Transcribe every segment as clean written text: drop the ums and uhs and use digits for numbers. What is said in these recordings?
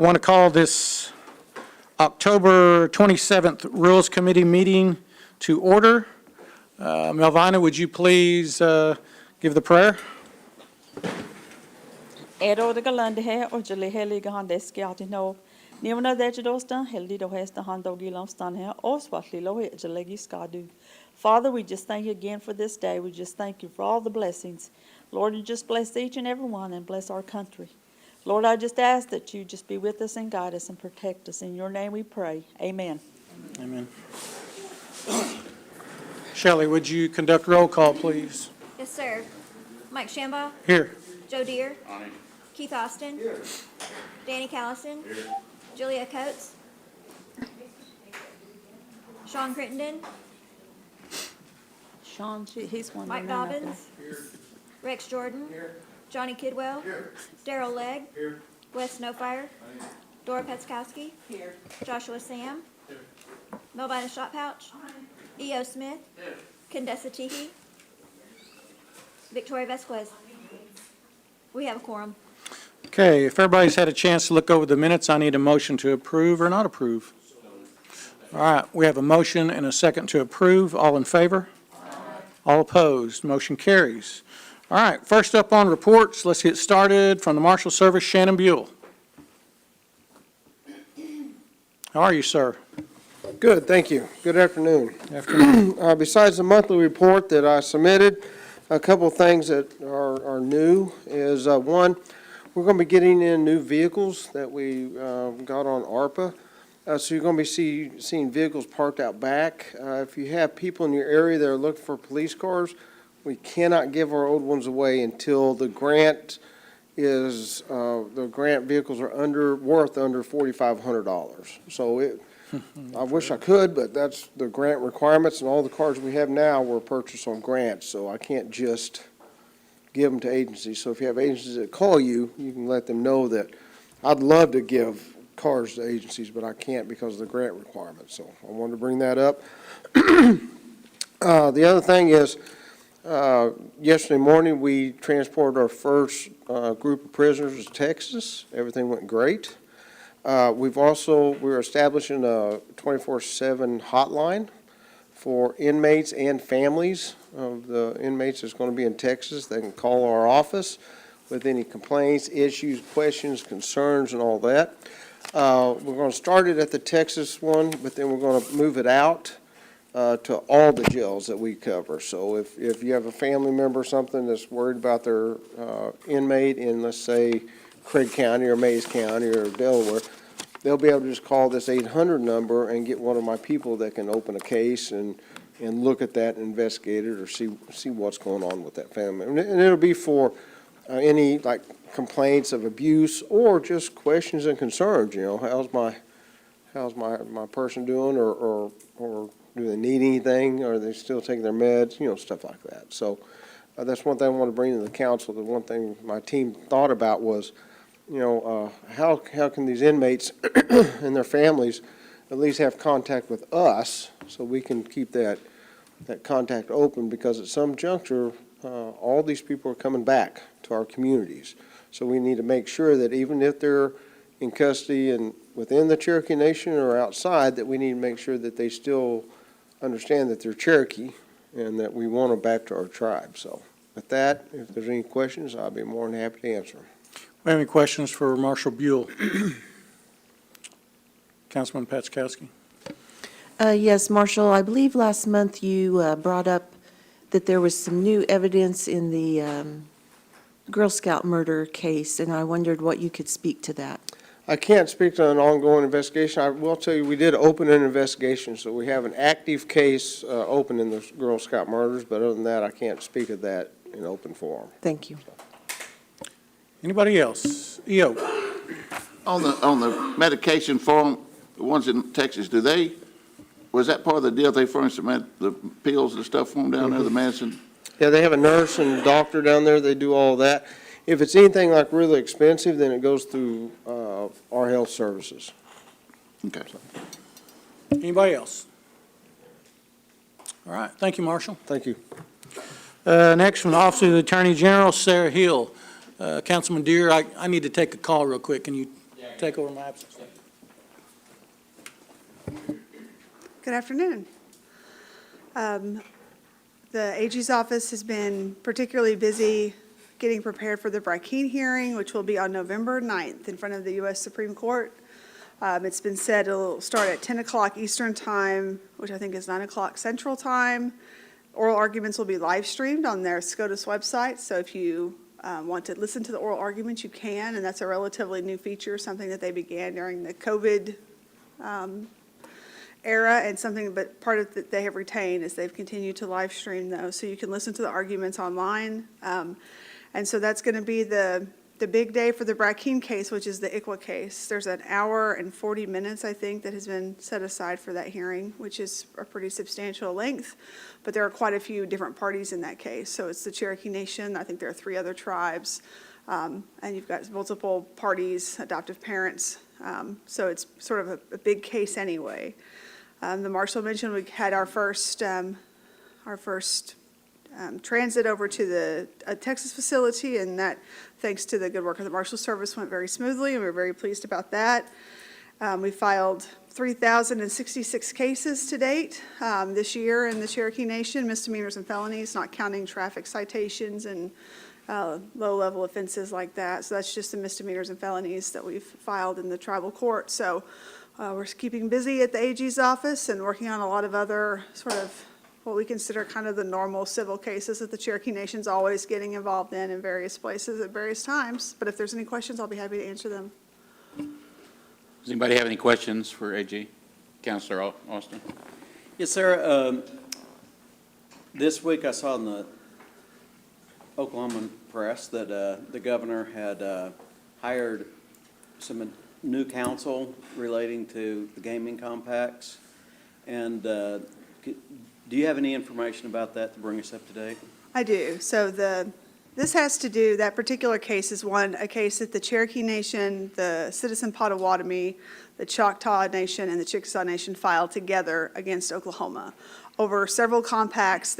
I want to call this October 27th Rules Committee meeting to order. Melvina, would you please give the prayer? Father, we just thank you again for this day. We just thank you for all the blessings. Lord, you just bless each and every one and bless our country. Lord, I just ask that you just be with us and guide us and protect us. In your name we pray. Amen. Amen. Shelley, would you conduct roll call, please? Yes, sir. Mike Shambaugh. Here. Joe Deere. Aye. Keith Austin. Here. Danny Callison. Here. Julia Coates. Sean Crittenden. Sean, he's one. Mike Dobbins. Here. Rex Jordan. Here. Johnny Kidwell. Here. Darrell Legg. Here. Wes Snowfire. Aye. Dora Petskowski. Here. Joshua Sam. Here. Melvina Shotpouch. E.O. Smith. Here. Condessa Teehee. Victoria Vasquez. We have a quorum. Okay, if everybody's had a chance to look over the minutes, I need a motion to approve or not approve. All right, we have a motion and a second to approve. All in favor? Aye. All opposed? Motion carries. All right, first up on reports, let's get started from the Marshal Service, Shannon Buell. How are you, sir? Good, thank you. Good afternoon. Afternoon. Besides the monthly report that I submitted, a couple of things that are new is, one, we're going to be getting in new vehicles that we got on ARPA. So you're going to be seeing vehicles parked out back. If you have people in your area that are looking for police cars, we cannot give our old ones away until the grant is, the grant vehicles are worth under $4,500. So I wish I could, but that's the grant requirements, and all the cars we have now were purchased on grants, so I can't just give them to agencies. So if you have agencies that call you, you can let them know that I'd love to give cars to agencies, but I can't because of the grant requirements. So I wanted to bring that up. The other thing is, yesterday morning we transported our first group of prisoners to Texas. Everything went great. We're establishing a 24/7 hotline for inmates and families of the inmates that's going to be in Texas. They can call our office with any complaints, issues, questions, concerns, and all that. We're going to start it at the Texas one, but then we're going to move it out to all the jails that we cover. So if you have a family member or something that's worried about their inmate in, let's say, Craig County or Mays County or Delaware, they'll be able to just call this 800 number and get one of my people that can open a case and look at that and investigate it or see what's going on with that family. And it'll be for any like complaints of abuse or just questions and concerns. You know, how's my person doing, or do they need anything? Are they still taking their meds? You know, stuff like that. So that's one thing I want to bring to the council. The one thing my team thought about was, you know, how can these inmates and their families at least have contact with us so we can keep that contact open, because at some juncture, all these people are coming back to our communities. So we need to make sure that even if they're in custody and within the Cherokee Nation or outside, that we need to make sure that they still understand that they're Cherokee and that we want them back to our tribe. So with that, if there's any questions, I'll be more than happy to answer them. We have any questions for Marshal Buell? Councilman Petskowski. Yes, Marshal, I believe last month you brought up that there was some new evidence in the Girl Scout murder case, and I wondered what you could speak to that. I can't speak to an ongoing investigation. I will tell you we did open an investigation, so we have an active case open in the Girl Scout murders, but other than that, I can't speak of that in open forum. Thank you. Anybody else? EO. On the medication form, the ones in Texas, was that part of the deal? They furnished the pills and stuff for them down there, the medicine? Yeah, they have a nurse and a doctor down there. They do all that. If it's anything like really expensive, then it goes through our health services. Okay. Anybody else? All right. Thank you, Marshal. Thank you. Next, from the Office of the Attorney General, Sarah Hill. Councilman Deere, I need to take a call real quick. Can you? Yeah, take over my absence. Good afternoon. The AG's office has been particularly busy getting prepared for the Brackeen hearing, which will be on November 9th in front of the U.S. Supreme Court. It's been said it'll start at 10 o'clock Eastern Time, which I think is 9 o'clock Central Time. Oral arguments will be live streamed on their SCOTUS website, so if you want to listen to the oral arguments, you can, and that's a relatively new feature, something that they began during the COVID era, and something, but part of that they have retained is they've continued to live stream those, so you can listen to the arguments online. And so that's going to be the big day for the Brackeen case, which is the ICWA case. There's an hour and 40 minutes, I think, that has been set aside for that hearing, which is a pretty substantial length, but there are quite a few different parties in that case. So it's the Cherokee Nation, I think there are 3 other tribes, and you've got multiple parties, adoptive parents, so it's sort of a big case anyway. The Marshal mentioned we had our first transit over to the Texas facility, and that, thanks to the good work of the Marshal Service, went very smoothly, and we're very pleased about that. We filed 3,066 cases to date this year in the Cherokee Nation, misdemeanors and felonies, not counting traffic citations and low-level offenses like that. So that's just the misdemeanors and felonies that we've filed in the tribal court. So we're keeping busy at the AG's office and working on a lot of other sort of what we consider kind of the normal civil cases that the Cherokee Nation's always getting involved in various places at various times. But if there's any questions, I'll be happy to answer them. Does anybody have any questions for AG? Councilor Austin? Yes, sir. This week I saw in the Oklahoma press that the governor had hired some new counsel relating to the gaming compacts. And do you have any information about that to bring us up to date? I do. So this has to do, that particular case is a case that the Cherokee Nation, the Citizen Potawatomi, the Choctaw Nation, and the Chickasaw Nation filed together against Oklahoma over several compacts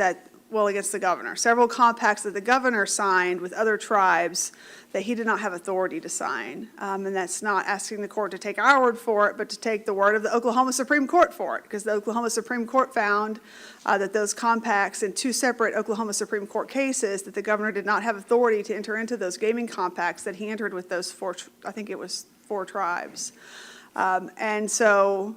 against the governor. Several compacts that the governor signed with other tribes that he did not have authority to sign. And that's not asking the court to take our word for it, but to take the word of the Oklahoma Supreme Court for it, because the Oklahoma Supreme Court found that those compacts in 2 separate Oklahoma Supreme Court cases, that the governor did not have authority to enter into those gaming compacts that he entered with those 4 tribes. And so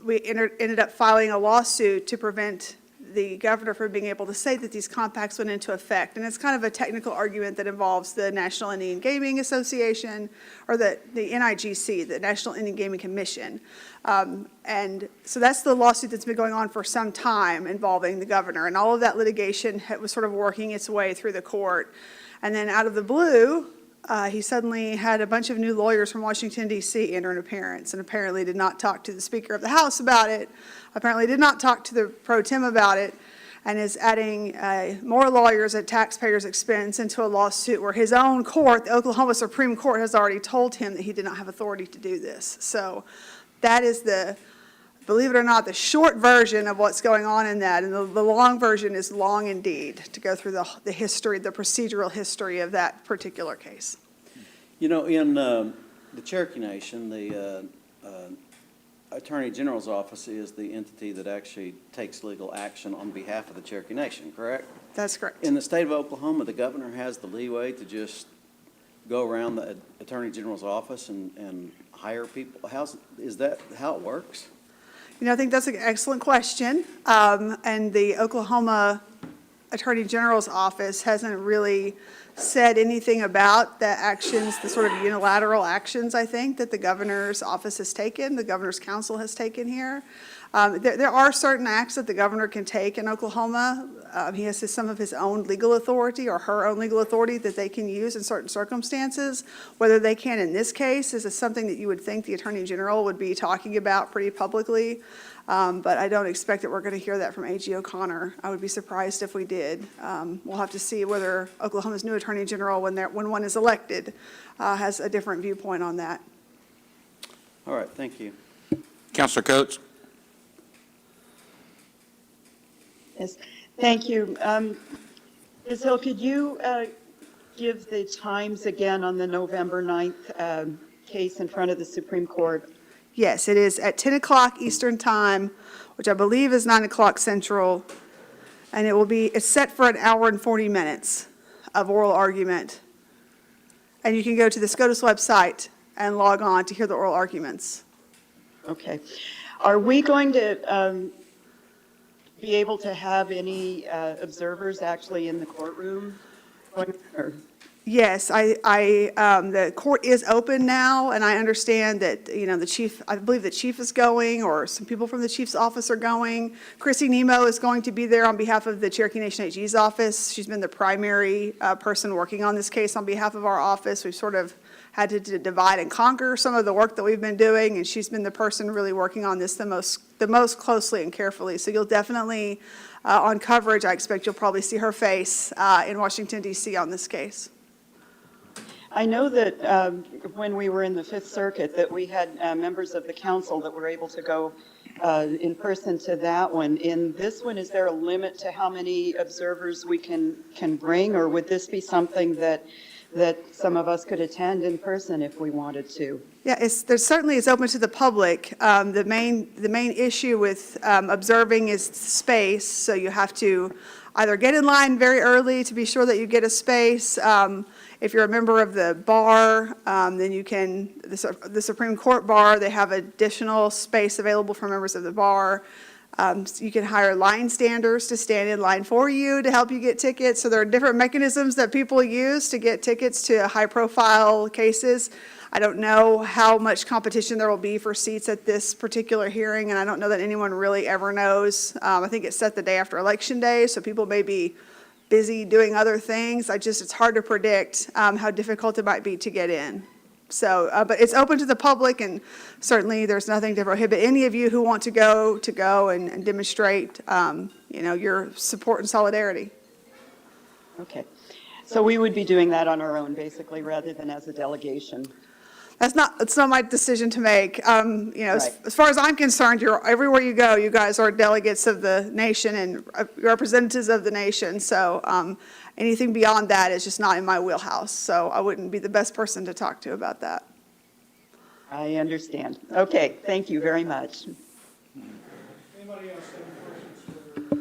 we ended up filing a lawsuit to prevent the governor from being able to say that these compacts went into effect. And it's kind of a technical argument that involves the National Indian Gaming Association, or the NIGC, the National Indian Gaming Commission. And so that's the lawsuit that's been going on for some time involving the governor. And all of that litigation was sort of working its way through the court. And then out of the blue, he suddenly had a bunch of new lawyers from Washington, D.C. enter an appearance, and apparently did not talk to the Speaker of the House about it, apparently did not talk to the pro tem about it, and is adding more lawyers at taxpayers' expense into a lawsuit where his own court, the Oklahoma Supreme Court, has already told him that he did not have authority to do this. So that is believe it or not, the short version of what's going on in that, and the long version is long indeed, to go through the history, the procedural history of that particular case. You know, in the Cherokee Nation, the Attorney General's office is the entity that actually takes legal action on behalf of the Cherokee Nation, correct? That's correct. In the state of Oklahoma, the governor has the leeway to just go around the Attorney General's office and hire people. Is that how it works? You know, I think that's an excellent question. And the Oklahoma Attorney General's office hasn't really said anything about the actions, the sort of unilateral actions, I think, that the governor's office has taken, the governor's council has taken here. There are certain acts that the governor can take in Oklahoma. He has some of his own legal authority or her own legal authority that they can use in certain circumstances. Whether they can in this case is something that you would think the Attorney General would be talking about pretty publicly. But I don't expect that we're going to hear that from A.G. O'Connor. I would be surprised if we did. We'll have to see whether Oklahoma's new Attorney General, when one is elected, has a different viewpoint on that. All right, thank you. Councilor Coates? Yes, thank you. Ms. Hill, could you give the times again on the November 9th case in front of the Supreme Court? Yes, it is at 10 o'clock Eastern Time, which I believe is 9 o'clock Central, and it's set for an hour and 40 minutes of oral argument. And you can go to the SCOTUS website and log on to hear the oral arguments. Okay. Are we going to be able to have any observers actually in the courtroom? Or- Yes, the court is open now, and I understand that, the chief, I believe the chief is going, or some people from the chief's office are going. Chrissy Nemo is going to be there on behalf of the Cherokee Nation AG's office. She's been the primary person working on this case on behalf of our office. We've sort of had to divide and conquer some of the work that we've been doing, and she's been the person really working on this the most closely and carefully. So you'll definitely, on coverage, I expect you'll probably see her face in Washington, D.C. on this case. I know that when we were in the Fifth Circuit, that we had members of the council that were able to go in person to that one. In this one, is there a limit to how many observers we can bring, or would this be something that some of us could attend in person if we wanted to? Yeah, there's certainly is open to the public. The main issue with observing is space, so you have to either get in line very early to be sure that you get a space. If you're a member of the bar, then you can, the Supreme Court bar, they have additional space available for members of the bar. So you can hire line standers to stand in line for you to help you get tickets. So there are different mechanisms that people use to get tickets to high-profile cases. I don't know how much competition there will be for seats at this particular hearing, and I don't know that anyone really ever knows. I think it's set the day after Election Day, so people may be busy doing other things. It's hard to predict how difficult it might be to get in. So, but it's open to the public, and certainly there's nothing to prohibit any of you who want to go and demonstrate, your support and solidarity. Okay. So we would be doing that on our own, basically, rather than as a delegation? It's not my decision to make. Right. As far as I'm concerned, everywhere you go, you guys are delegates of the nation and representatives of the nation. So anything beyond that is just not in my wheelhouse. So I wouldn't be the best person to talk to about that. I understand. Okay, thank you very much. Anybody else have any questions for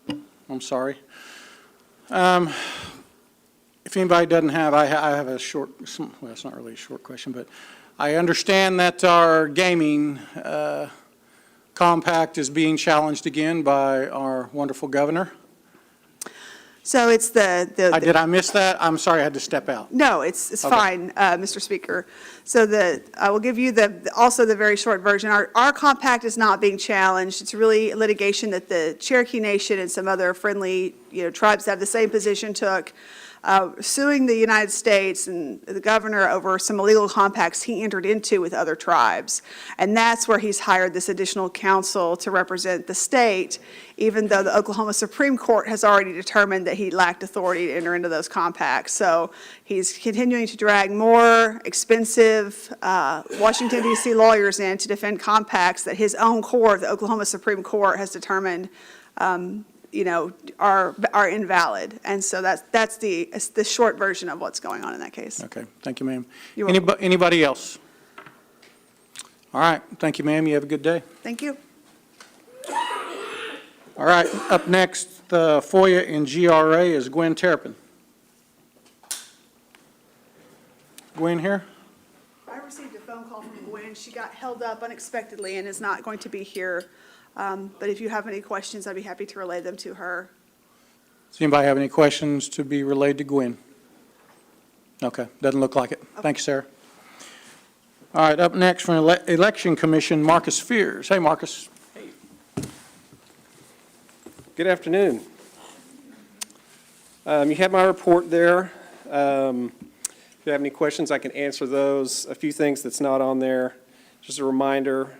John? I'm sorry. If anybody doesn't have, I have a short, well, it's not really a short question, but I understand that our gaming compact is being challenged again by our wonderful governor. So it's Did I miss that? I'm sorry, I had to step out. No, it's Okay. fine, Mr. Speaker. So I will give you also the very short version. Our compact is not being challenged. It's really litigation that the Cherokee Nation and some other friendly, tribes that have the same position took, suing the United States and the governor over some illegal compacts he entered into with other tribes. And that's where he's hired this additional counsel to represent the state, even though the Oklahoma Supreme Court has already determined that he lacked authority to enter into those compacts. So he's continuing to drag more expensive Washington, D.C. lawyers in to defend compacts that his own court, the Oklahoma Supreme Court, has determined are invalid. And so that's the short version of what's going on in that case. Okay, thank you, ma'am. You're welcome. Anybody else? All right, thank you, ma'am. You have a good day. Thank you. All right, up next, the FOIA and GRA is Gwen Terrapin. Gwen here? I received a phone call from Gwen. She got held up unexpectedly and is not going to be here. But if you have any questions, I'd be happy to relay them to her. Does anybody have any questions to be relayed to Gwen? Okay, doesn't look like it. Thank you, Sarah. All right, up next from Election Commission, Marcus Fears. Hey, Marcus. Good afternoon. You have my report there. If you have any questions, I can answer those. A few things that's not on there. Just a reminder,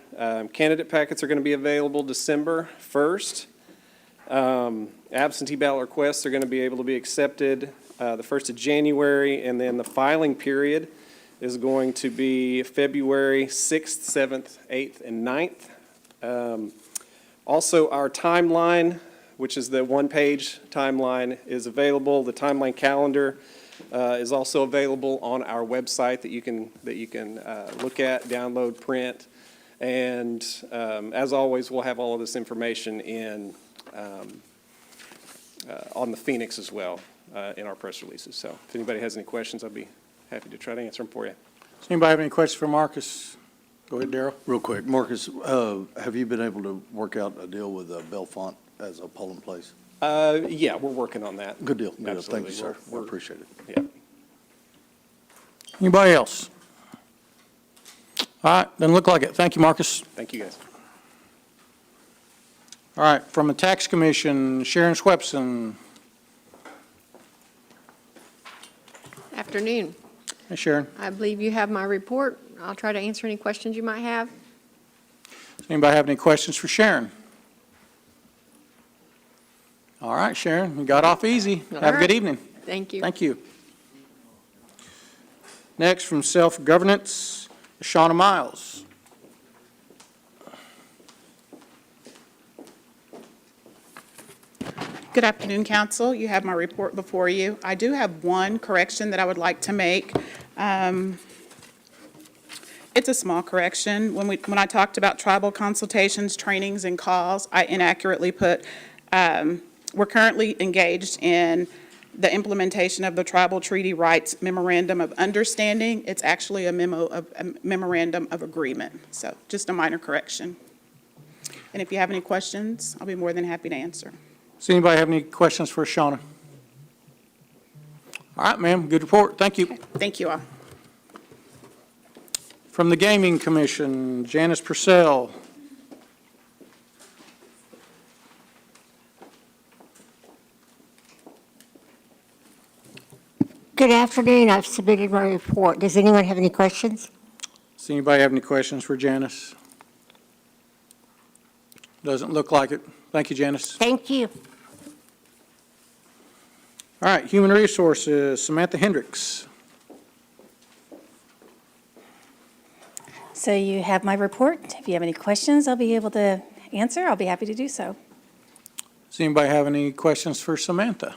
candidate packets are going to be available December 1st. Absentee ballot requests are going to be able to be accepted the 1st of January, and then the filing period is going to be February 6th, 7th, 8th, and 9th. Also, our timeline which is the one-page timeline, is available. The timeline calendar is also available on our website that you can look at, download, print. And as always, we'll have all of this information on the Phoenix as well, in our press releases. So if anybody has any questions, I'd be happy to try to answer them for you. Does anybody have any questions for Marcus? Go ahead, Darrell. Real quick, Marcus, have you been able to work out a deal with Bellefonte as a polling place? Yeah, we're working on that. Good deal. Good deal. Thank Absolutely. you, sir. I We're- appreciate it. Yeah. Anybody else? All right, doesn't look like it. Thank you, Marcus. Thank you, guys. All right, from the Tax Commission, Sharon Swepson. Afternoon. Hey, Sharon. I believe you have my report. I'll try to answer any questions you might have. Does anybody have any questions for Sharon? All right, Sharon, you got off easy. All Have a good right. evening. Thank you. Thank you. Next, from Self-Governance, Shauna Miles. Good afternoon, council. You have my report before you. I do have one correction that I would like to make. It's a small correction. When I talked about tribal consultations, trainings, and calls, I inaccurately put, we're currently engaged in the implementation of the Tribal Treaty Rights Memorandum of Understanding. It's actually a memorandum of agreement. So just a minor correction. And if you have any questions, I'll be more than happy to answer. Does anybody have any questions for Shauna? All right, ma'am, good report. Thank you. Thank you all. From the Gaming Commission, Janice Purcell. Good afternoon. I've submitted my report. Does anyone have any questions? Does anybody have any questions for Janice? Doesn't look like it. Thank you, Janice. Thank you. All right, Human Resources, Samantha Hendricks. So you have my report. If you have any questions, I'll be able to answer. I'll be happy to do so. Does anybody have any questions for Samantha?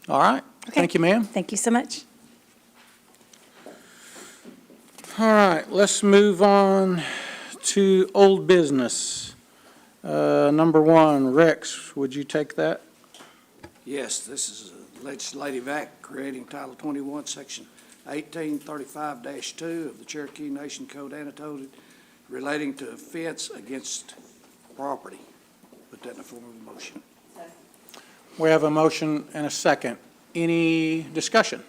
All right. Okay. Thank you, ma'am. Thank you so much. All right, let's move on to old business. Number one, Rex, would you take that? Yes, this is a legislative act creating Title 21, Section 1835-2 of the Cherokee Nation Code annotated relating to offense against property. Put that in the form of a motion. We have a motion and a second. Any discussion?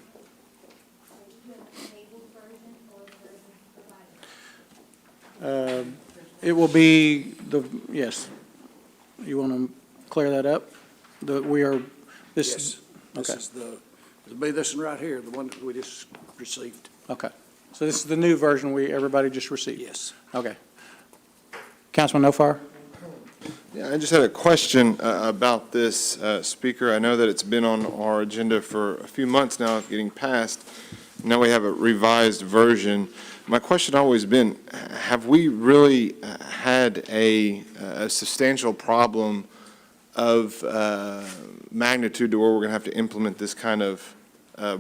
It will be yes. You want to clear that up? Yes, this is it'll be this one right here, the one that we just received. Okay. So this is the new version everybody just received? Yes. Okay. Councilman Nofar? Yeah, I just had a question about this, Speaker. I know that it's been on our agenda for a few months now, getting passed. Now we have a revised version. My question always been, have we really had a substantial problem of magnitude to where we're going to have to implement this kind of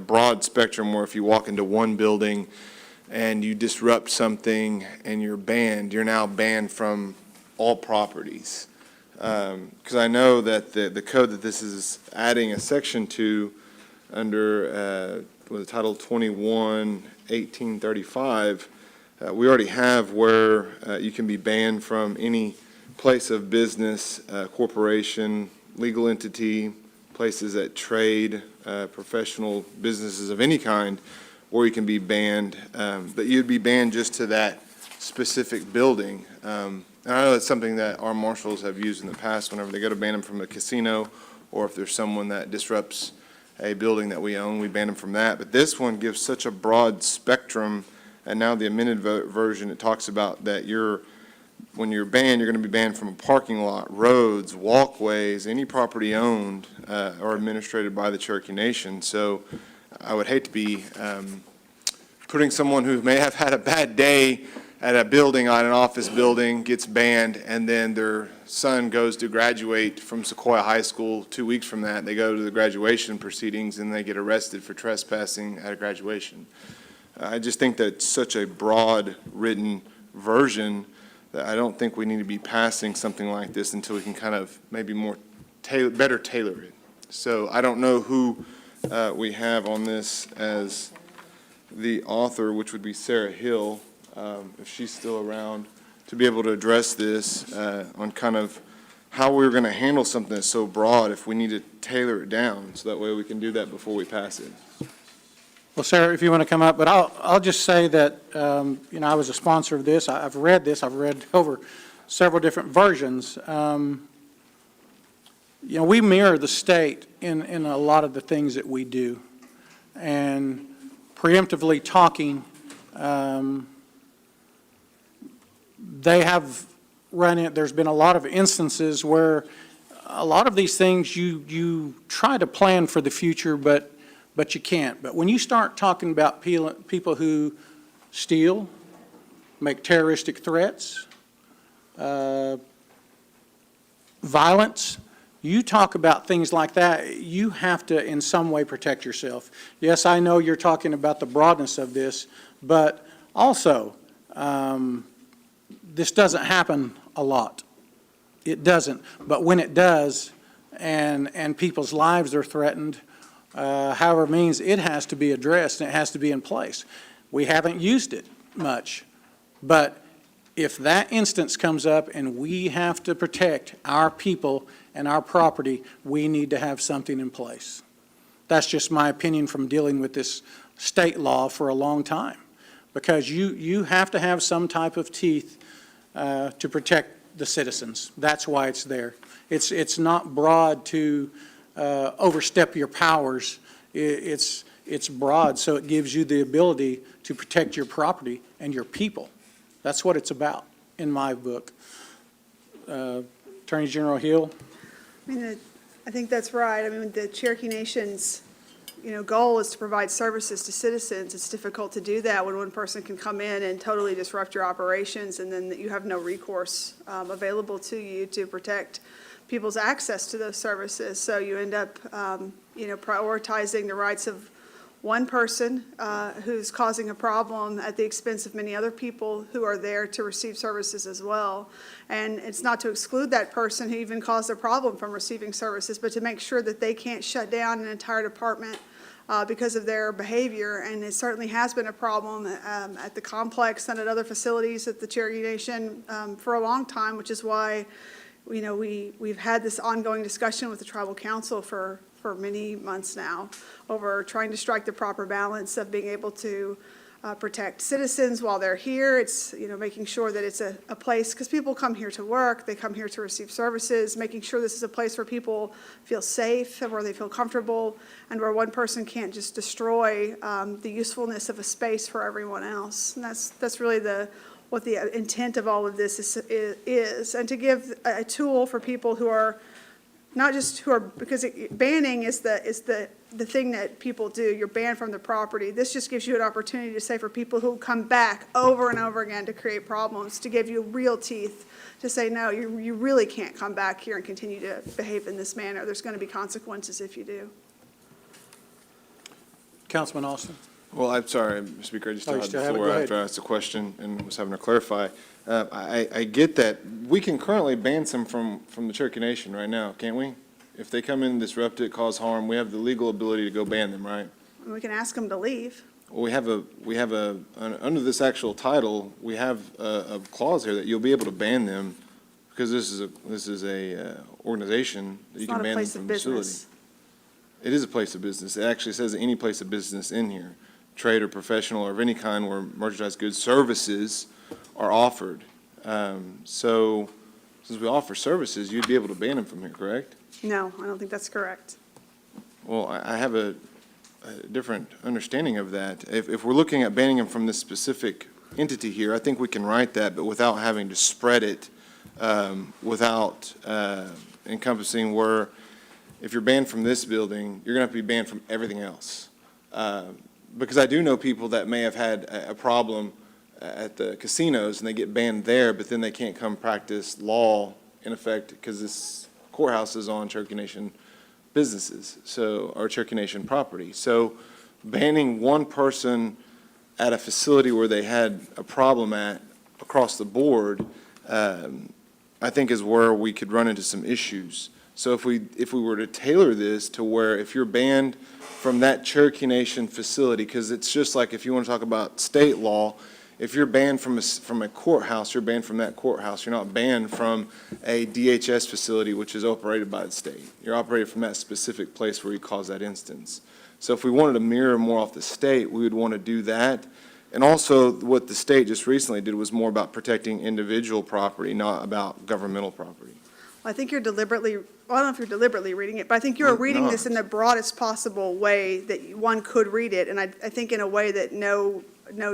broad spectrum where if you walk into one building and you disrupt something and you're now banned from all properties? Because I know that the code that this is adding a section to under with Title 21, 1835, we already have where you can be banned from any place of business, corporation, legal entity, places that trade, professional businesses of any kind, or you can be banned, but you'd be banned just to that specific building. And I know that's something that our marshals have used in the past whenever they go to ban them from a casino, or if there's someone that disrupts a building that we own, we ban them from that. But this one gives such a broad spectrum, and now the amended version, it talks about that when you're banned, you're going to be banned from a parking lot, roads, walkways, any property owned or administrated by the Cherokee Nation. So I would hate to be putting someone who may have had a bad day at a building, on an office building, gets banned, and then their son goes to graduate from Sequoia High School 2 weeks from that. They go to the graduation proceedings, and they get arrested for trespassing at a graduation. I just think that's such a broad written version that I don't think we need to be passing something like this until we can kind of maybe better tailor it. So I don't know who we have on this as the author, which would be Sarah Hill, if she's still around, to be able to address this on kind of how we're going to handle something that's so broad if we need to tailor it down, so that way we can do that before we pass it. Well, Sarah, if you want to come up, but I'll just say that, I was a sponsor of this. I've read this. I've read over several different versions. We mirror the state in a lot of the things that we do. And preemptively talking, they have run it. There's been a lot of instances where a lot of these things you try to plan for the future, but you can't. But when you start talking about people who steal, make terroristic threats, violence, you talk about things like that, you have to in some way protect yourself. Yes, I know you're talking about the broadness of this, but also, this doesn't happen a lot. It doesn't. But when it does, and people's lives are threatened, however it means, it has to be addressed and it has to be in place. We haven't used it much, but if that instance comes up and we have to protect our people and our property, we need to have something in place. That's just my opinion from dealing with this state law for a long time, because you have to have some type of teeth to protect the citizens. That's why it's there. It's not broad to overstep your powers. It's broad so it gives you the ability to protect your property and your people. That's what it's about in my book. Attorney General Hill? I think that's right. I mean, the Cherokee Nation's, goal is to provide services to citizens. It's difficult to do that when one person can come in and totally disrupt your operations, and then you have no recourse available to you to protect people's access to those services. So you end up, prioritizing the rights of one person who's causing a problem at the expense of many other people who are there to receive services as well. And it's not to exclude that person who even caused a problem from receiving services, but to make sure that they can't shut down an entire department because of their behavior. And it certainly has been a problem at the complex and at other facilities at the Cherokee Nation for a long time, which is why we've had this ongoing discussion with the Tribal Council for many months now over trying to strike the proper balance of being able to protect citizens while they're here. It's, making sure that it's a place, because people come here to work, they come here to receive services, making sure this is a place where people feel safe and where they feel comfortable, and where one person can't just destroy the usefulness of a space for everyone else. And that's really what the intent of all of this is, and to give a tool for people who are not just because banning is the thing that people do. You're banned from the property. This just gives you an opportunity to say, for people who come back over and over again to create problems, to give you real teeth to say, no, you really can't come back here and continue to behave in this manner. There's going to be consequences if you do. Councilman Austin? Well, I'm sorry, Mr. Speaker, I just Oh, you had still the have it? floor Go after I ahead. asked the question and was having to clarify. I get that. We can currently ban some from the Cherokee Nation right now, can't we? If they come in, disrupt it, cause harm, we have the legal ability to go ban them, right? And we can ask them to leave. Well, under this actual title, we have a clause here that you'll be able to ban them, because this is a organization that you It's can not a ban them place from of the facility. business. It is a place of business. It actually says any place of business in here, trade or professional or of any kind where merchandise, goods, services are offered. So since we offer services, you'd be able to ban them from here, correct? No, I don't think that's correct. Well, I have a different understanding of that. If we're looking at banning them from this specific entity here, I think we can write that, but without having to spread it, without encompassing where, if you're banned from this building, you're going to have to be banned from everything else. Because I do know people that may have had a problem at the casinos and they get banned there, but then they can't come practice law in effect because this courthouse is on Cherokee Nation businesses, or Cherokee Nation property. So banning one person at a facility where they had a problem at across the board, I think is where we could run into some issues. So if we were to tailor this to where if you're banned from that Cherokee Nation facility, because it's just like if you want to talk about state law, if you're banned from a courthouse, you're banned from that courthouse. You're not banned from a DHS facility, which is operated by the state. You're operated from that specific place where you cause that instance. So if we wanted to mirror more off the state, we would want to do that. And also, what the state just recently did was more about protecting individual property, not about governmental property. I think you're deliberately, well, I don't know if you're deliberately reading it, but I think you're reading this in the broadest possible way that one could read it. And I think in a way that no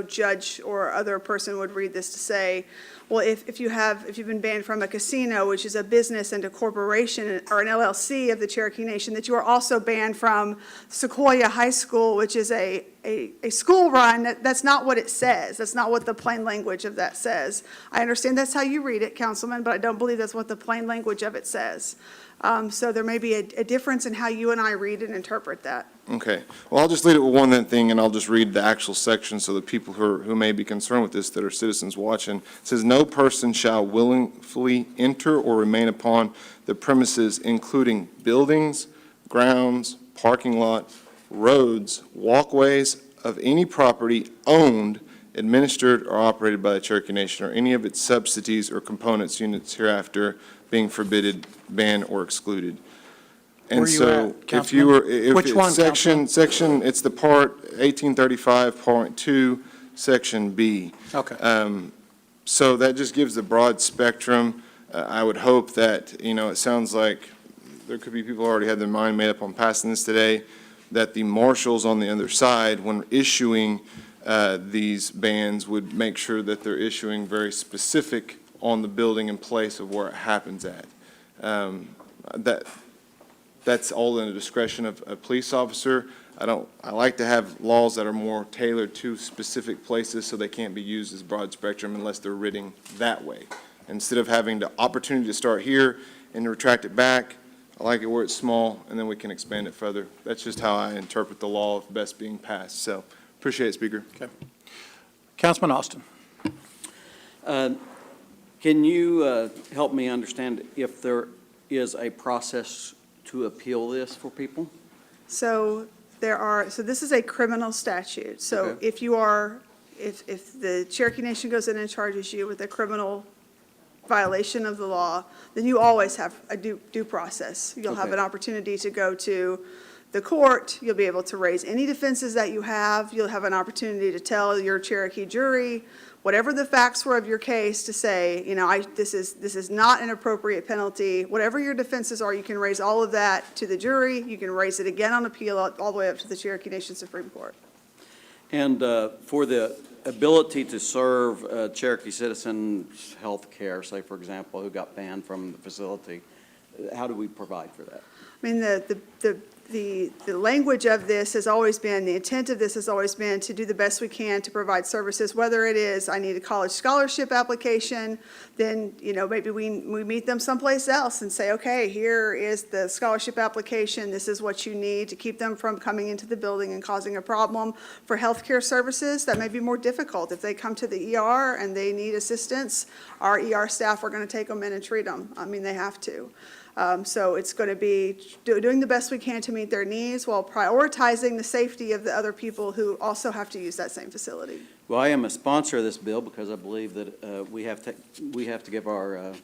judge or other person would read this to say, well, if you've been banned from a casino, which is a business and a corporation or an LLC of the Cherokee Nation, that you are also banned from Sequoia High School, which is a school run. That's not what it says. That's not what the plain language of that says. I understand that's how you read it, Councilman, but I don't believe that's what the plain language of it says. So there may be a difference in how you and I read and interpret that. Okay. Well, I'll just leave it with one thing, and I'll just read the actual section so that people who may be concerned with this that are citizens watching. It says, "No person shall willingly enter or remain upon the premises, including buildings, grounds, parking lot, roads, walkways of any property owned, administered, or operated by the Cherokee Nation, or any of its subsidies or components, units hereafter being forbidden, banned, or excluded." And Where you so, at, if you were, Councilman? if Which it's one, section, it's the part 1835.2, section B. Okay. So that just gives the broad spectrum. I would hope that, it sounds like there could be people who already had their mind made up on passing this today, that the marshals on the other side, when issuing these bans, would make sure that they're issuing very specific on the building and place of where it happens at. That's all in the discretion of a police officer. I like to have laws that are more tailored to specific places so they can't be used as broad spectrum unless they're written that way. Instead of having the opportunity to start here and to retract it back, I like it where it's small, and then we can expand it further. That's just how I interpret the law of best being passed. So, appreciate it, Speaker. Okay. Councilman Austin. Can you help me understand if there is a process to appeal this for people? So this is a criminal statute. So Okay. if the Cherokee Nation goes in and charges you with a criminal violation of the law, then you always have a due process. You'll have Okay. an opportunity to go to the court. You'll be able to raise any defenses that you have. You'll have an opportunity to tell your Cherokee jury whatever the facts were of your case, to say, this is not an appropriate penalty. Whatever your defenses are, you can raise all of that to the jury. You can raise it again on appeal all the way up to the Cherokee Nation Supreme Court. And for the ability to serve Cherokee citizens health care, say, for example, who got banned from the facility, how do we provide for that? I mean, the language of this has always been, the intent of this has always been to do the best we can to provide services, whether it is, I need a college scholarship application, then, maybe we meet them someplace else and say, okay, here is the scholarship application. This is what you need to keep them from coming into the building and causing a problem. For healthcare services, that may be more difficult. If they come to the ER and they need assistance, our ER staff are going to take them in and treat them. I mean, they have to. So it's going to be doing the best we can to meet their needs while prioritizing the safety of the other people who also have to use that same facility. Well, I am a sponsor of this bill because I believe that we have to give our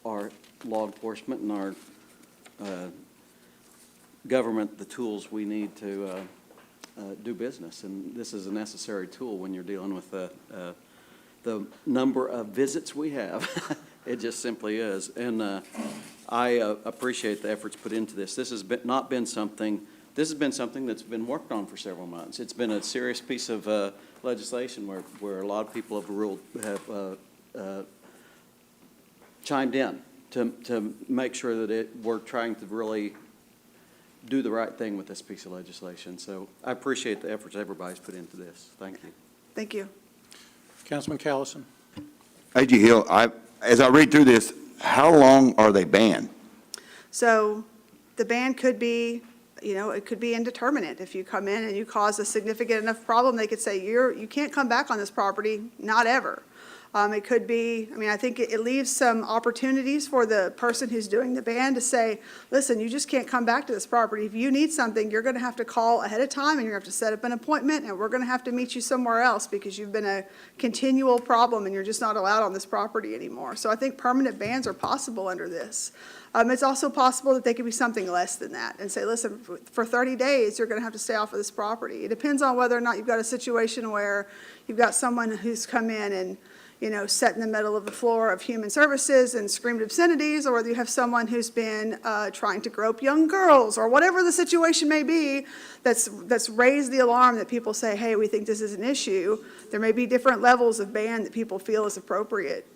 law enforcement and our government the tools we need to do business. And this is a necessary tool when you're dealing with the number of visits we have. It just simply is. And I appreciate the efforts put into this. This has been something that's been worked on for several months. It's been a serious piece of legislation where a lot of people have chimed in to make sure that we're trying to really do the right thing with this piece of legislation. So I appreciate the efforts everybody's put into this. Thank you. Thank you. Councilman Callison. A.G. Hill, as I read through this, how long are they banned? So the ban could be, it could be indeterminate. If you come in and you cause a significant enough problem, they could say, you can't come back on this property, not ever. It could be, I think it leaves some opportunities for the person who's doing the ban to say, listen, you just can't come back to this property. If you need something, you're going to have to call ahead of time, and you're going to have to set up an appointment, and we're going to have to meet you somewhere else because you've been a continual problem and you're just not allowed on this property anymore. So I think permanent bans are possible under this. It's also possible that they could be something less than that and say, listen, for 30 days, you're going to have to stay off of this property. It depends on whether or not you've got a situation where you've got someone who's come in and sat in the middle of the floor of human services and screamed obscenities, or whether you have someone who's been trying to grope young girls, or whatever the situation may be that's raised the alarm that people say, hey, we think this is an issue. There may be different levels of ban that people feel is appropriate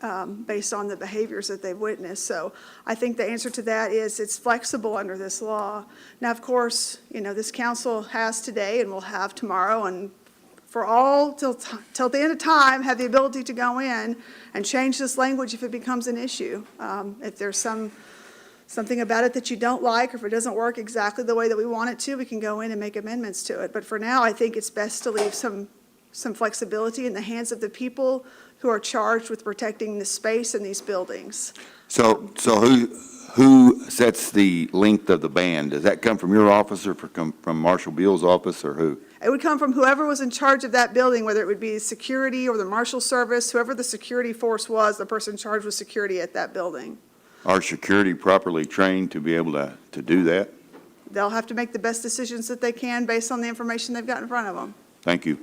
based on the behaviors that they've witnessed. So I think the answer to that is it's flexible under this law. Now, of course, this council has today and will have tomorrow and for all till the end of time, have the ability to go in and change this language if it becomes an issue. If there's something about it that you don't like, or if it doesn't work exactly the way that we want it to, we can go in and make amendments to it. But for now, I think it's best to leave some flexibility in the hands of the people who are charged with protecting the space in these buildings. So who sets the length of the ban? Does that come from your office or from Marshal Beal's office, or who? It would come from whoever was in charge of that building, whether it would be security or the Marshal Service, whoever the security force was, the person charged with security at that building. Are security properly trained to be able to do that? They'll have to make the best decisions that they can based on the information they've got in front of them. Thank you.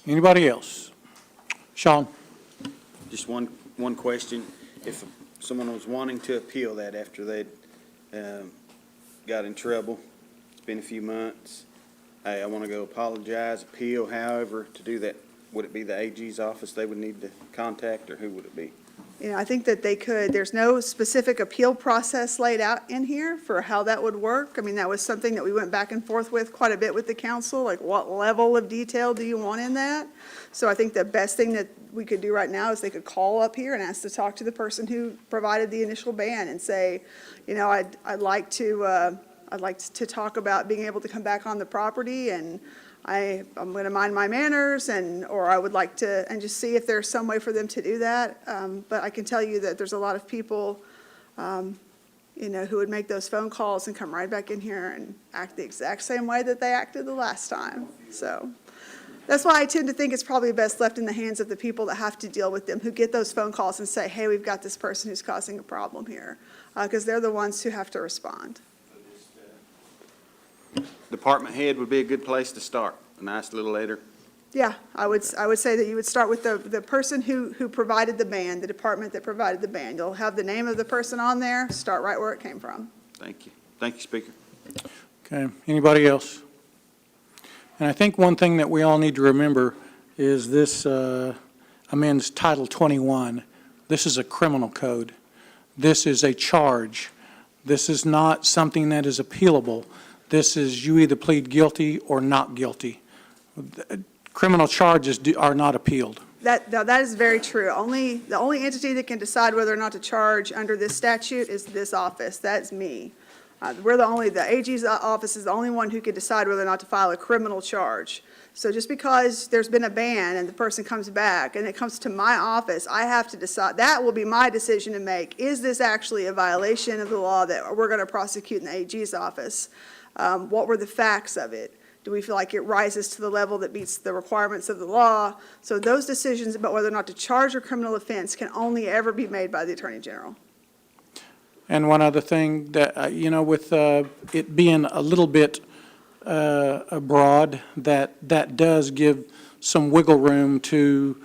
Anybody else? Sean? Just one question. If someone was wanting to appeal that after they'd got in trouble, it's been a few months, hey, I want to go apologize, appeal, however, to do that, would it be the AG's office they would need to contact, or who would it be? I think that they could, there's no specific appeal process laid out in here for how that would work. That was something that we went back and forth with quite a bit with the council, like what level of detail do you want in that? So I think the best thing that we could do right now is they could call up here and ask to talk to the person who provided the initial ban and say, I'd like to talk about being able to come back on the property, and I'm going to mind my manners, or I would like to, and just see if there's some way for them to do that. But I can tell you that there's a lot of people, who would make those phone calls and come right back in here and act the exact same way that they acted the last time. So that's why I tend to think it's probably best left in the hands of the people that have to deal with them, who get those phone calls and say, hey, we've got this person who's causing a problem here, because they're the ones who have to respond. Department head would be a good place to start, a nice little letter. Yeah, I would say that you would start with the person who provided the ban, the department that provided the ban. You'll have the name of the person on there, start right where it came from. Thank you. Thank you, Speaker. Okay, anybody else? And I think one thing that we all need to remember is this amends Title 21. This is a criminal code. This is a charge. This is not something that is appealable. This is you either plead guilty or not guilty. Criminal charges are not appealed. That is very true. The only entity that can decide whether or not to charge under this statute is this office. That's me. The AG's office is the only one who can decide whether or not to file a criminal charge. So just because there's been a ban and the person comes back and it comes to my office, I have to decide, that will be my decision to make. Is this actually a violation of the law that we're going to prosecute in the AG's office? What were the facts of it? Do we feel like it rises to the level that meets the requirements of the law? So those decisions about whether or not to charge a criminal offense can only ever be made by the Attorney General. And one other thing that, with it being a little bit broad, that does give some wiggle room to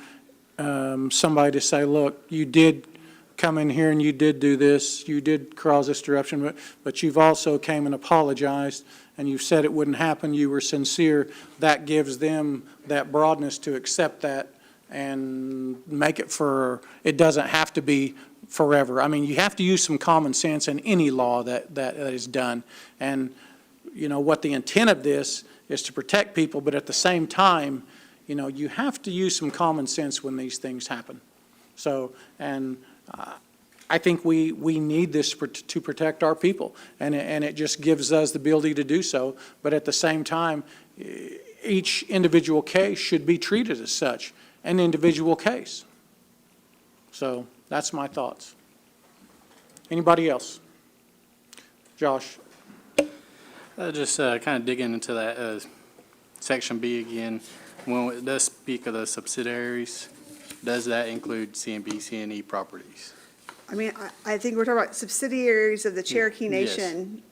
somebody to say, look, you did come in here and you did do this, you did cause this disruption, but you've also came and apologized and you said it wouldn't happen, you were sincere. That gives them that broadness to accept that and make it it doesn't have to be forever. You have to use some common sense in any law that is done. And, what the intent of this is to protect people, but at the same time, you know, you have to use some common sense when these things happen. So, and I think we need this to protect our people, and it just gives us the ability to do so. But at the same time, each individual case should be treated as such, an individual case. So that's my thoughts. Anybody else? Josh? Just kind of digging into that section B again. When it does speak of the subsidiaries, does that include CNB, CNE properties? I mean, I think we're talking about subsidiaries of the Cherokee Yes. Nation.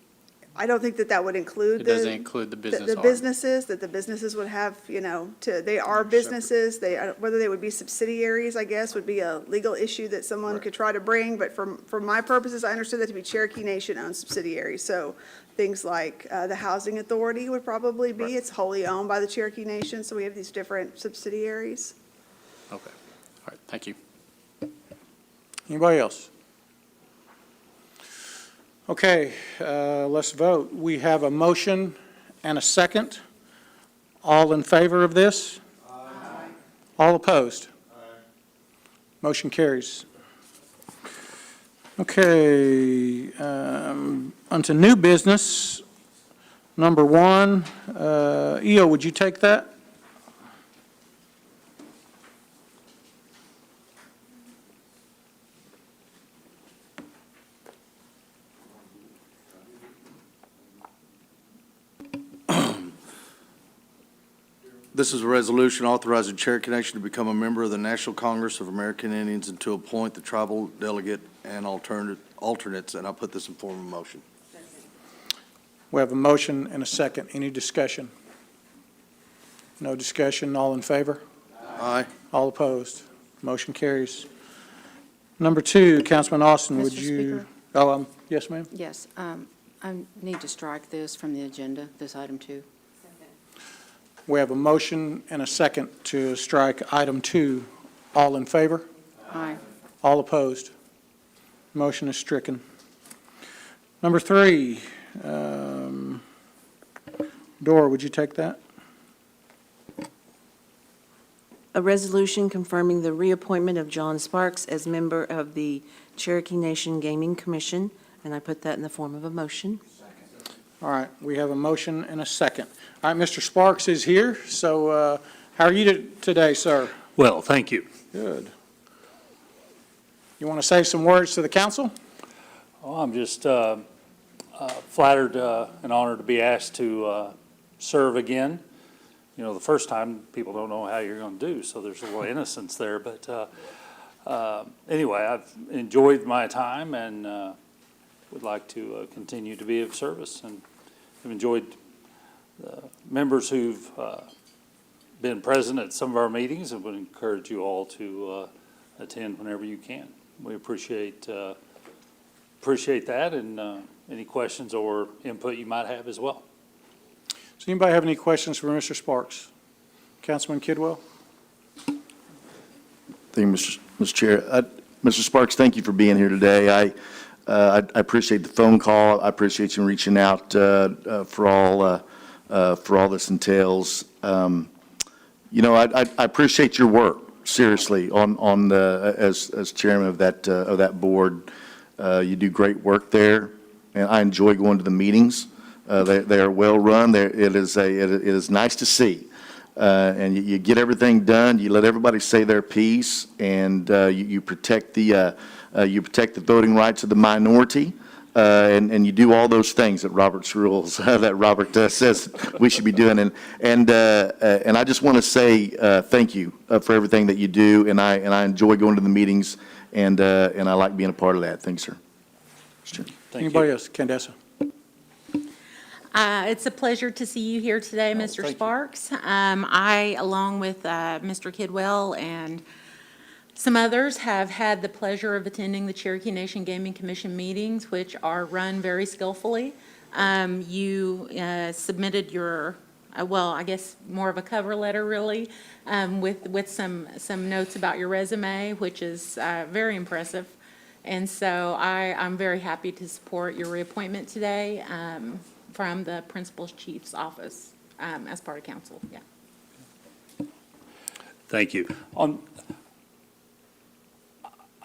I don't think that that would include It the. doesn't include the business arm. businesses, that the businesses would have, you know, they are businesses, whether they would be subsidiaries, I guess, would be a legal issue that someone could try to bring, but for my purposes, I understood that to be Cherokee Nation-owned subsidiaries. So things like the Housing Authority would probably be, it's wholly owned by the Cherokee Nation, so we have these different subsidiaries. Okay, all right, thank you. Anybody else? Okay, let's vote. We have a motion and a second. All in favor of this? Aye. All opposed? Aye. Motion carries. Okay, onto new business. Number one, EO, would you take that? This is a resolution authorizing Cherokee Nation to become a member of the National Congress of American Indians and to appoint the tribal delegate and alternates, and I'll put this in form of motion. We have a motion and a second. Any discussion? No discussion. All in favor? Aye. All opposed? Motion carries. Number two, Councilman Austin, would Mr. you? Speaker? Oh, yes, ma'am? Yes, I need to strike this from the agenda, this item 2. We have a motion and a second to strike item 2. All in favor? Aye. All opposed? Motion is stricken. Number 3, Dora, would you take that? A resolution confirming the reappointment of John Sparks as member of the Cherokee Nation Gaming Commission, and I put that in the form of a motion. All right, we have a motion and a second. All right, Mr. Sparks is here, so how are you today, sir? Well, thank you. Good. You want to say some words to the council? Oh, I'm just flattered and honored to be asked to serve again. You know, the first time, people don't know how you're going to do, so there's a little innocence there. But anyway, I've enjoyed my time and would like to continue to be of service. And I've enjoyed the members who've been present at some of our meetings and would encourage you all to attend whenever you can. We appreciate that and any questions or input you might have as well. Does anybody have any questions for Mr. Sparks? Councilman Kidwell? Thank you, Mr. Chair. Mr. Sparks, thank you for being here today. I appreciate the phone call. I appreciate you reaching out for all this entails. You know, I appreciate your work, seriously, on the as chairman of that board. You do great work there, and I enjoy going to the meetings. They are well run. It is nice to see. And you get everything done. You let everybody say their piece, and you protect the voting rights of the minority, and you do all those things that Robert's rules that Robert says we should be doing. And I just want to say thank you for everything that you do, and I enjoy going to the meetings, and I like being a part of that. Thanks, sir. Anybody else? Candace? It's a pleasure to see you here today, Mr. Sparks. I, along with Mr. Kidwell and some others, have had the pleasure of attending the Cherokee Nation Gaming Commission meetings, which are run very skillfully. You submitted your, well, I guess more of a cover letter, really, with some notes about your resume, which is very impressive. And so I'm very happy to support your reappointment today from the Principal's Chief's Office as part of council, yeah. Thank you. I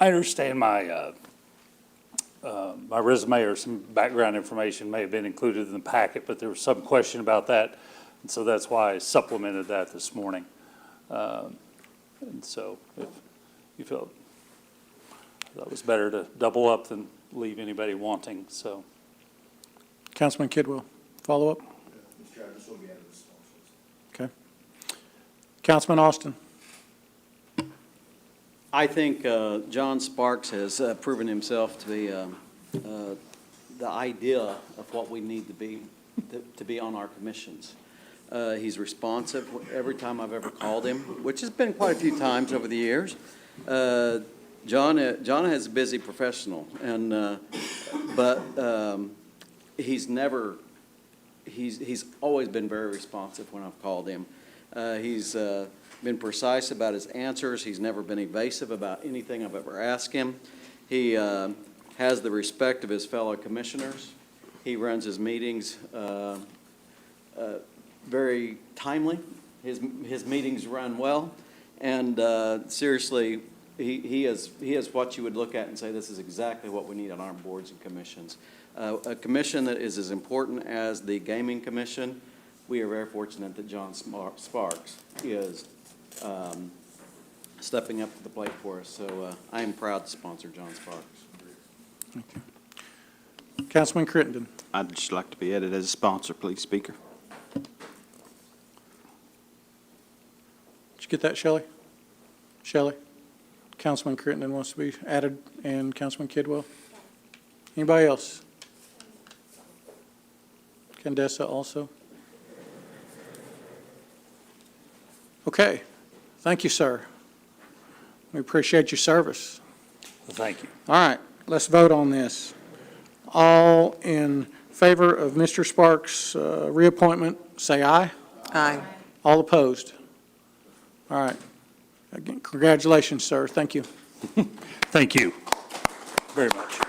understand my resume or some background information may have been included in the packet, but there was some question about that, and so that's why I supplemented that this morning. And so if you felt that was better to double up than leave anybody wanting, so. Councilman Kidwell, follow up? Mr. Chair, this will be added as Okay. Councilman Austin? I think John Sparks has proven himself to be the idea of what we need to be on our commissions. He's responsive every time I've ever called him, which has been quite a few times over the years. John is a busy professional, and but he's always been very responsive when I've called him. He's been precise about his answers. He's never been evasive about anything I've ever asked him. He has the respect of his fellow commissioners. He runs his meetings very timely. His meetings run well, and seriously, he is what you would look at and say, this is exactly what we need on our boards and commissions. A commission that is as important as the Gaming Commission. We are very fortunate that John Sparks is stepping up to the plate for us. So I am proud to sponsor John Sparks. Thank you. Councilman Crittenden? I'd just like to be added as a sponsor, please, Speaker. Did you get that, Shelley? Shelley? Councilman Crittenden wants to be added, and Councilman Kidwell? Anybody else? Candessa also? Okay. Thank you, sir. We appreciate your service. Thank you. All right, let's vote on this. All in favor of Mr. Sparks' reappointment, say aye. Aye. All opposed? All right. Again, congratulations, sir. Thank you. Thank you very much.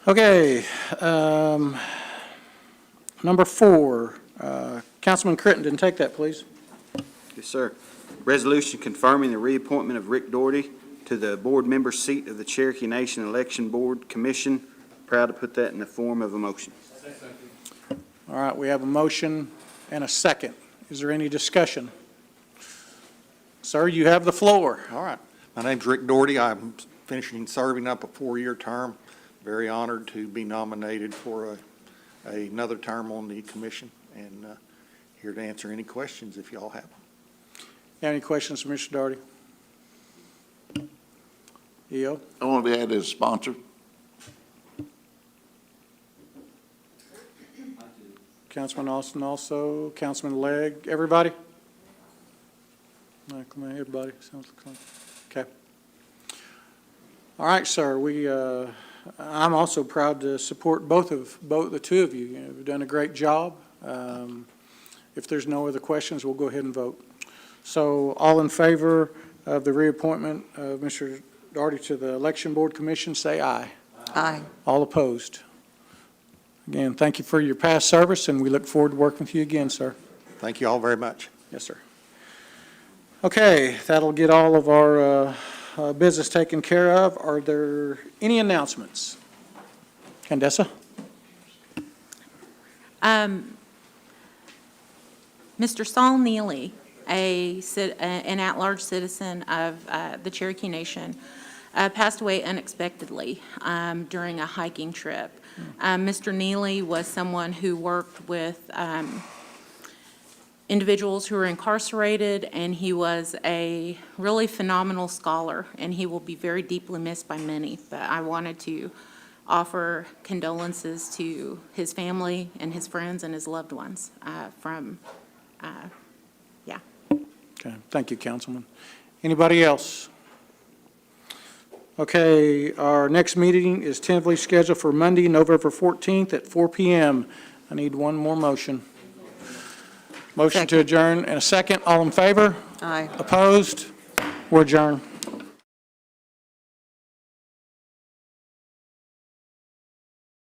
Okay, number 4, Councilman Crittenden, take that, please. Yes, sir. Resolution confirming the reappointment of Rick Doherty to the board member seat of the Cherokee Nation Election Board Commission. Proud to put that in the form of a motion. All right, we have a motion and a second. Is there any discussion? Sir, you have the floor. All right. My name's Rick Doherty. I'm finishing serving up a 4-year term. Very honored to be nominated for another term on the commission, and here to answer any questions if y'all have them. Any questions for Mr. Doherty? EO? I want to be added as a sponsor. Councilman Austin also, Councilman Legg, everybody? Come on, everybody, sounds like, okay. All right, sir, I'm also proud to support both the two of you. You've done a great job. If there's no other questions, we'll go ahead and vote. So all in favor of the reappointment of Mr. Doherty to the Election Board Commission, say aye. Aye. All opposed? Again, thank you for your past service, and we look forward to working with you again, sir. Thank you all very much. Yes, sir. Okay, that'll get all of our business taken care of. Are there any announcements? Candessa? Mr. Saul Neely, an at-large citizen of the Cherokee Nation, passed away unexpectedly during a hiking trip. Mr. Neely was someone who worked with individuals who were incarcerated, and he was a really phenomenal scholar, and he will be very deeply missed by many. But I wanted to offer condolences to his family and his friends and his loved ones yeah. Okay, thank you, Councilman. Anybody else? Okay, our next meeting is tentatively scheduled for Monday, November 14th at 4 p.m. I need one more motion. Motion to adjourn and a second. All in favor? Aye. Opposed? We're adjourned.